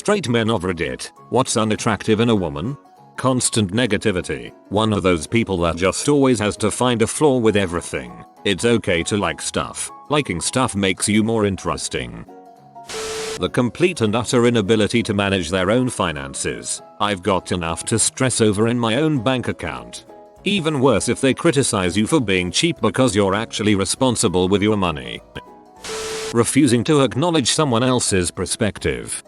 straight men of Reddit, what's unattractive in a woman? Constant negativity. One of those people that just always has to find a flaw with everything. It's okay to like stuff. Liking stuff makes you more interesting. The complete and utter inability to manage their own finances. I've got enough to stress over in my own bank account. Even worse if they criticize you for being cheap because you're actually responsible with your money. Refusing to acknowledge someone else's perspective.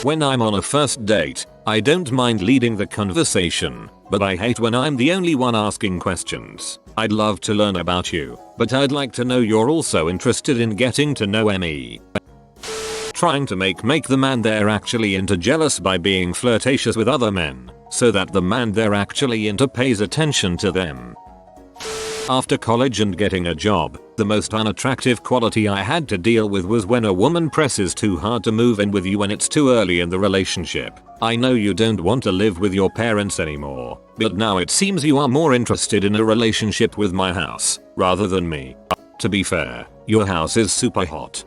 When I'm on a first date, I don't mind leading the conversation, but I hate when I'm the only one asking questions. I'd love to learn about you, but I'd like to know you're also interested in getting to know me. Trying to make the man they're actually into jealous by being flirtatious with other men, so that the man they're actually into pays attention to them. After college and getting a job, the most unattractive quality I had to deal with was when a woman presses too hard to move in with you when it's too early in the relationship. I know you don't want to live with your parents anymore, but now it seems you are more interested in a relationship with my house, rather than me. To be fair, your house is super hot.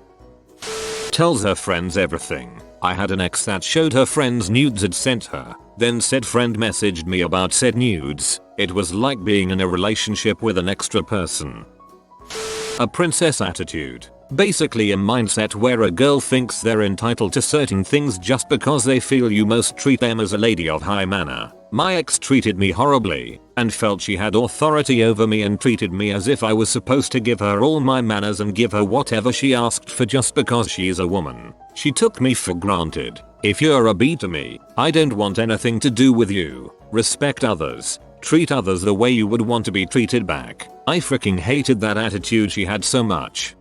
Tells her friends everything. I had an ex that showed her friends nudes I'd sent her, then said friend messaged me about said nudes. It was like being in a relationship with an extra person. A princess attitude. Basically a mindset where a girl thinks they're entitled to certain things just because they feel you must treat them as a lady of high manner. My ex treated me horribly, and felt she had authority over me and treated me as if I was supposed to give her all my manners and give her whatever she asked for just because she is a woman. She took me for granted. If you're a B to me, I don't want anything to do with you. Respect others. Treat others the way you would want to be treated back. I freaking hated that attitude she had so much.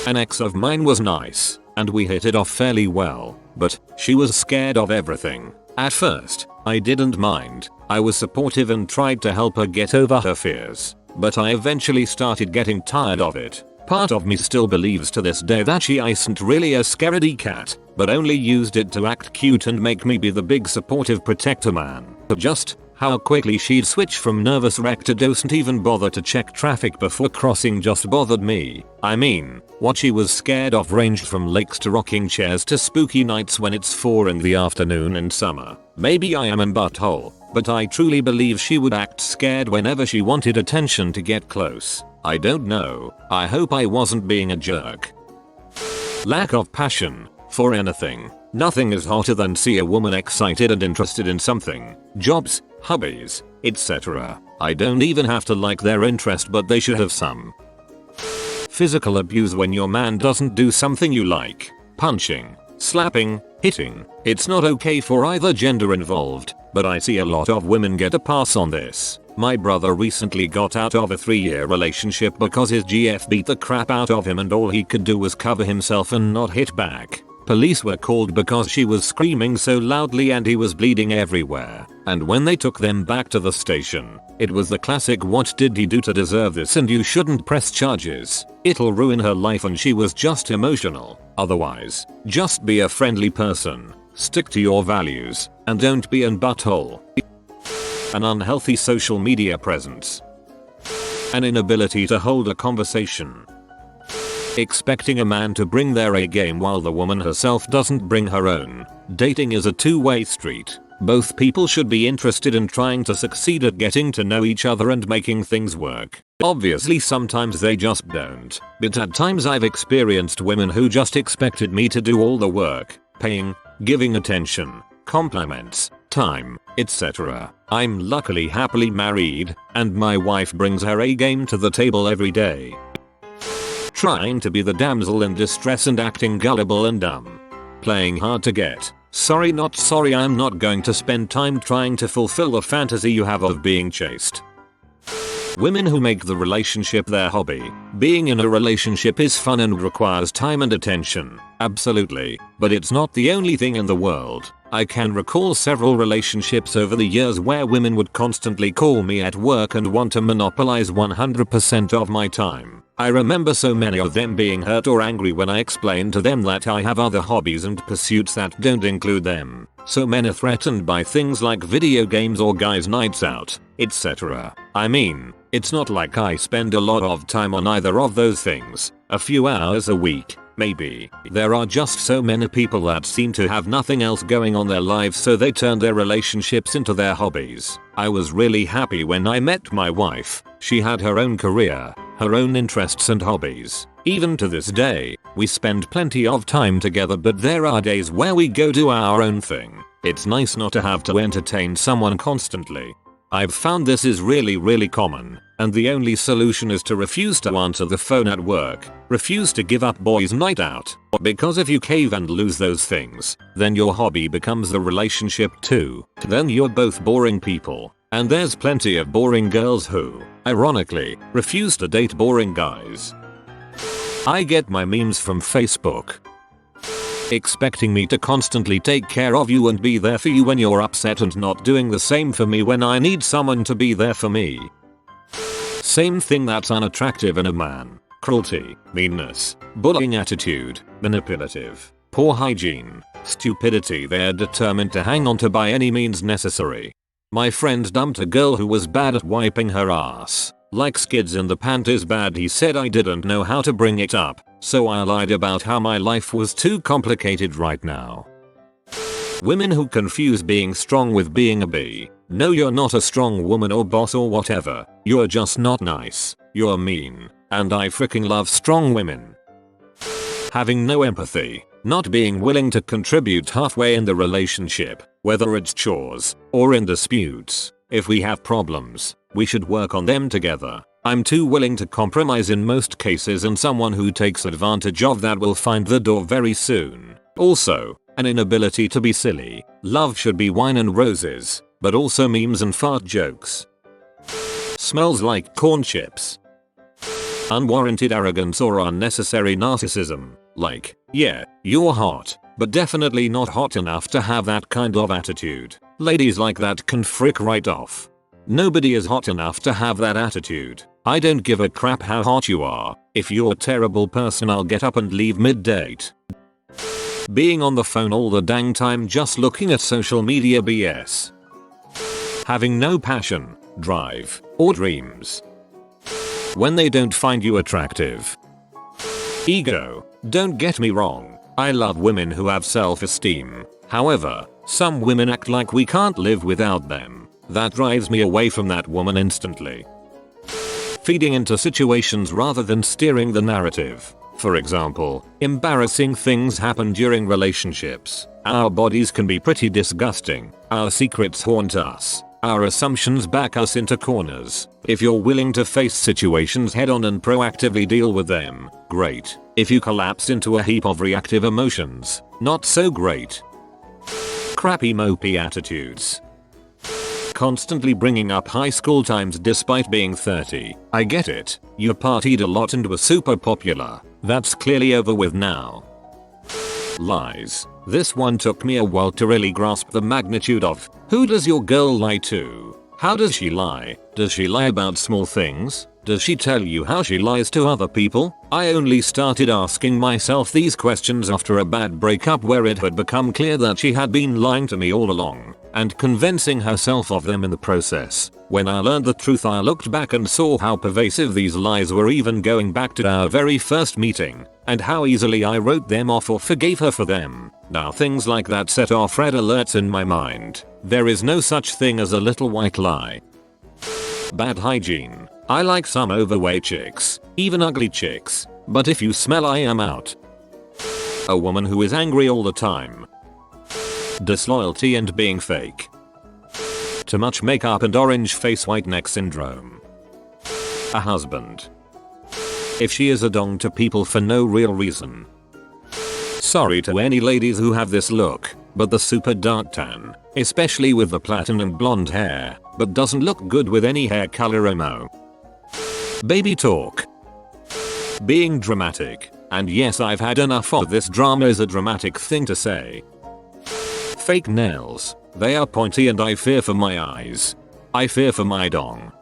An ex of mine was nice, and we hit it off fairly well, but she was scared of everything. At first, I didn't mind. I was supportive and tried to help her get over her fears, but I eventually started getting tired of it. Part of me still believes to this day that she isn't really a scaredy cat, but only used it to act cute and make me be the big supportive protector man. Just how quickly she'd switch from nervous wreck to doesn't even bother to check traffic before crossing just bothered me. I mean, what she was scared of ranged from lakes to rocking chairs to spooky nights when it's 4 in the afternoon in summer. Maybe I am in butthole, but I truly believe she would act scared whenever she wanted attention to get close. I don't know. I hope I wasn't being a jerk. Lack of passion for anything. Nothing is hotter than see a woman excited and interested in something. Jobs, hobbies, etc. I don't even have to like their interest, but they should have some. Physical abuse when your man doesn't do something you like. Punching, slapping, hitting. It's not okay for either gender involved, but I see a lot of women get a pass on this. My brother recently got out of a 3-year relationship because his GF beat the crap out of him and all he could do was cover himself and not hit back. Police were called because she was screaming so loudly and he was bleeding everywhere. And when they took them back to the station, it was the classic "what did he do to deserve this and you shouldn't press charges. It'll ruin her life and she was just emotional. Otherwise, just be a friendly person, stick to your values, and don't be an butthole." An unhealthy social media presence. An inability to hold a conversation. Expecting a man to bring their A game while the woman herself doesn't bring her own. Dating is a two-way street. Both people should be interested in trying to succeed at getting to know each other and making things work. Obviously sometimes they just don't, but at times I've experienced women who just expected me to do all the work, paying, giving attention, compliments, time, etc. I'm luckily happily married, and my wife brings her A game to the table every day. Trying to be the damsel in distress and acting gullible and dumb. Playing hard to get. Sorry not sorry, I'm not going to spend time trying to fulfill the fantasy you have of being chased. Women who make the relationship their hobby. Being in a relationship is fun and requires time and attention. Absolutely. But it's not the only thing in the world. I can recall several relationships over the years where women would constantly call me at work and want to monopolize 100% of my time. I remember so many of them being hurt or angry when I explained to them that I have other hobbies and pursuits that don't include them. So many threatened by things like video games or guys' nights out, etc. I mean, it's not like I spend a lot of time on either of those things. A few hours a week, Maybe. There are just so many people that seem to have nothing else going on their lives, so they turn their relationships into their hobbies. I was really happy when I met my wife. She had her own career, her own interests and hobbies. Even to this day, we spend plenty of time together, but there are days where we go do our own thing. It's nice not to have to entertain someone constantly. I've found this is really common, and the only solution is to refuse to answer the phone at work, refuse to give up boys' night out, because if you cave and lose those things, then your hobby becomes the relationship too. Then you're both boring people, and there's plenty of boring girls who, ironically, refuse to date boring guys. I get my memes from Facebook. Expecting me to constantly take care of you and be there for you when you're upset, and not doing the same for me when I need someone to be there for me. Same thing that's unattractive in a man. Cruelty, meanness, bullying attitude, manipulative, poor hygiene, stupidity they're determined to hang on to by any means necessary. My friend dumped a girl who was bad at wiping her ass. Like skids in the pant is bad. He said I didn't know how to bring it up, so I lied about how my life was too complicated right now. Women who confuse being strong with being a bee. No, you're not a strong woman or boss or whatever. You're just not nice. You're mean. And I freaking love strong women. Having no empathy. Not being willing to contribute halfway in the relationship, whether it's chores or in disputes. If we have problems, we should work on them together. I'm too willing to compromise in most cases, and someone who takes advantage of that will find the door very soon. Also, an inability to be silly. Love should be wine and roses, but also memes and fart jokes. Smells like corn chips. Unwarranted arrogance or unnecessary narcissism. Like, yeah, you're hot, but definitely not hot enough to have that kind of attitude. Ladies like that can frick right off. Nobody is hot enough to have that attitude. I don't give a crap how hot you are. If you're a terrible person, I'll get up and leave mid-date. Being on the phone all the dang time just looking at social media BS. Having no passion, drive, or dreams. When they don't find you attractive. Ego. Don't get me wrong. I love women who have self-esteem. However, some women act like we can't live without them. That drives me away from that woman instantly. Feeding into situations rather than steering the narrative. For example, embarrassing things happen during relationships. Our bodies can be pretty disgusting. Our secrets haunt us. Our assumptions back us into corners. If you're willing to face situations head on and proactively deal with them, great. If you collapse into a heap of reactive emotions, not so great. Crappy mopey attitudes. Constantly bringing up high school times despite being 30. I get it. You partied a lot and were super popular. That's clearly over with now. Lies. This one took me a while to really grasp the magnitude of. Who does your girl lie to? How does she lie? Does she lie about small things? Does she tell you how she lies to other people? I only started asking myself these questions after a bad breakup where it had become clear that she had been lying to me all along, and convincing herself of them in the process. When I learned the truth, I looked back and saw how pervasive these lies were, even going back to our very first meeting, and how easily I wrote them off or forgave her for them. Now things like that set off red alerts in my mind. There is no such thing as a little white lie. Bad hygiene. I like some overweight chicks, even ugly chicks, but if you smell, I am out. A woman who is angry all the time. Disloyalty and being fake. Too much makeup and orange face white neck syndrome. A husband. If she is a dong to people for no real reason. Sorry to any ladies who have this look, but the super dark tan, especially with the platinum blonde hair, but doesn't look good with any hair color emo. Baby talk. Being dramatic. And yes, I've had enough of this. Drama is a dramatic thing to say. Fake nails. They are pointy and I fear for my eyes. I fear for my dong.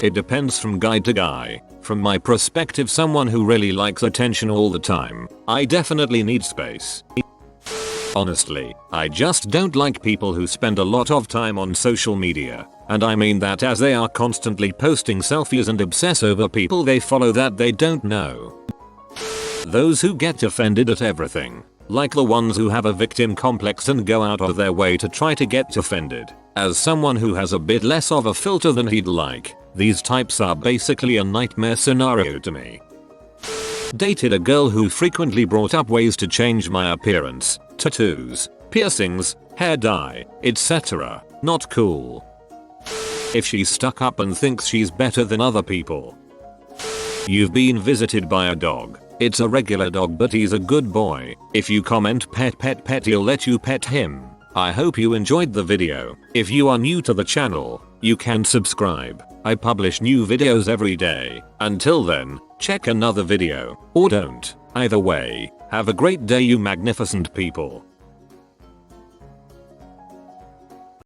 It depends from guy to guy. From my perspective, someone who really likes attention all the time, I definitely need space. Honestly, I just don't like people who spend a lot of time on social media. And I mean that as they are constantly posting selfies and obsess over people they follow that they don't know. Those who get offended at everything. Like the ones who have a victim complex and go out of their way to try to get offended. As someone who has a bit less of a filter than he'd like, these types are basically a nightmare scenario to me. Dated a girl who frequently brought up ways to change my appearance, tattoos, piercings, hair dye, etc. Not cool. If she's stuck up and thinks she's better than other people. You've been visited by a dog. It's a regular dog but he's a good boy. If you comment pet pet pet he'll let you pet him. I hope you enjoyed the video. If you are new to the channel, you can subscribe. I publish new videos every day. Until then, check another video. Or don't. Either way, have a great day you magnificent people.